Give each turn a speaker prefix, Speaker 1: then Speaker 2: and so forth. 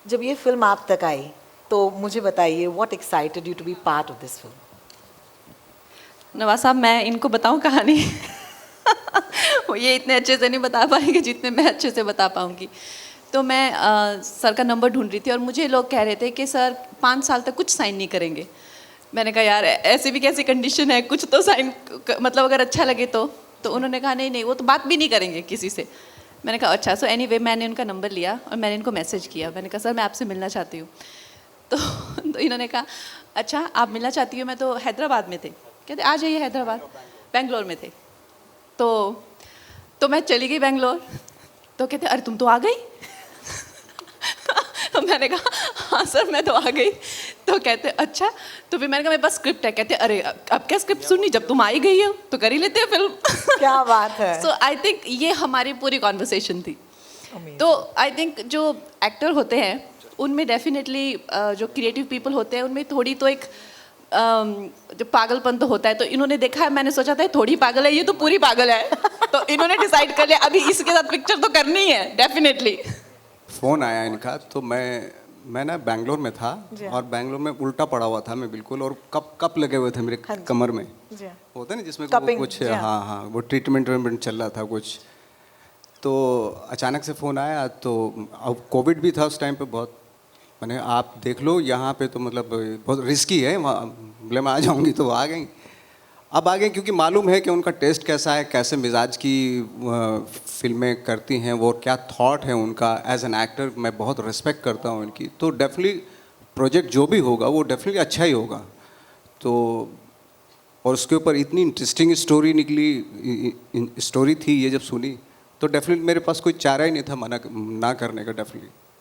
Speaker 1: जब ये फिल्म आप तक आई तो मुझे बताइए, what excited you to be part of this film?
Speaker 2: Nawaz साहब, मैं इनको बताऊं कहानी? वो ये इतने अच्छे से नहीं बता पाएंगे जितने मैं अच्छे से बता पाऊंगी। तो मैं सर का नंबर ढूंढ रही थी और मुझे लोग कह रहे थे कि सर 5 साल तक कुछ साइन नहीं करेंगे। मैंने कहा यार ऐसी भी कैसी कंडीशन है, कुछ तो साइन मतलब अगर अच्छा लगे तो उन्होंने कहा नहीं नहीं वो तो बात भी नहीं करेंगे किसी से। मैंने कहा अच्छा। सो एनीवे मैंने उनका नंबर लिया और मैंने इनको मैसेज किया। मैंने कहा सर मैं आपसे मिलना चाहती हूँ। तो इन्होंने कहा अच्छा आप मिलना चाहती हो, मैं तो हैदराबाद में थे। कहते आ जाइए हैदराबाद। बेंगलोर में थे तो मैं चली गई बेंगलोर। तो कहते अरे तुम तो आ गई। तो मैंने कहा हाँ सर मैं तो आ गई। तो कहते अच्छा। तो फिर मैंने कहा मेरे पास स्क्रिप्ट है। कहते अरे अब क्या स्क्रिप्ट सुननी, जब तुम आई गई हो तो कर ही लेते हैं फिल्म।
Speaker 1: क्या बात है।
Speaker 2: सो आई थिंक ये हमारी पूरी कॉन्वर्सेशन थी। तो आई थिंक जो एक्टर होते हैं उनमें डेफिनेटली जो क्रिएटिव पीपल होते हैं उनमें थोड़ी तो एक जो पागलपन तो होता है। तो इन्होंने देखा है, मैंने सोचा था थोड़ी पागल है, ये तो पूरी पागल है। तो इन्होंने डिसाइड कर लिया अभी इसके साथ पिक्चर तो करनी है डेफिनेटली।
Speaker 3: फ़ोन आया इनका तो मैं ना बैंगलोर में था और बैंगलोर में उल्टा पड़ा हुआ था मैं बिल्कुल, और कप लगे हुए थे मेरे कमर में, होता है ना जिसमें वो कुछ हाँ हाँ वो ट्रीटमेंट चल रहा था कुछ। तो अचानक से फ़ोन आया तो अब कोविड भी था उस टाइम पे बहुत। मैंने आप देख लो यहाँ पे तो मतलब बहुत रिस्की है, वहाँ बोले मैं आ जाऊँगी तो आ गई। अब आ गए क्योंकि मालूम है कि उनका टेस्ट कैसा है, कैसे मिजाज की फिल्में करती हैं वो, क्या थॉट है उनका एज एन एक्टर। मैं बहुत रिस्पेक्ट करता हूँ इनकी। तो डेफिनेटली प्रोजेक्ट जो भी होगा वो डेफिनेटली अच्छा ही होगा। तो और उसके ऊपर इतनी इंटरेस्टिंग स्टोरी निकली, स्टोरी थी ये जब सुनी तो डेफिनेटली मेरे पास कोई चारा ही नहीं था मना ना करने का डेफिनेटली।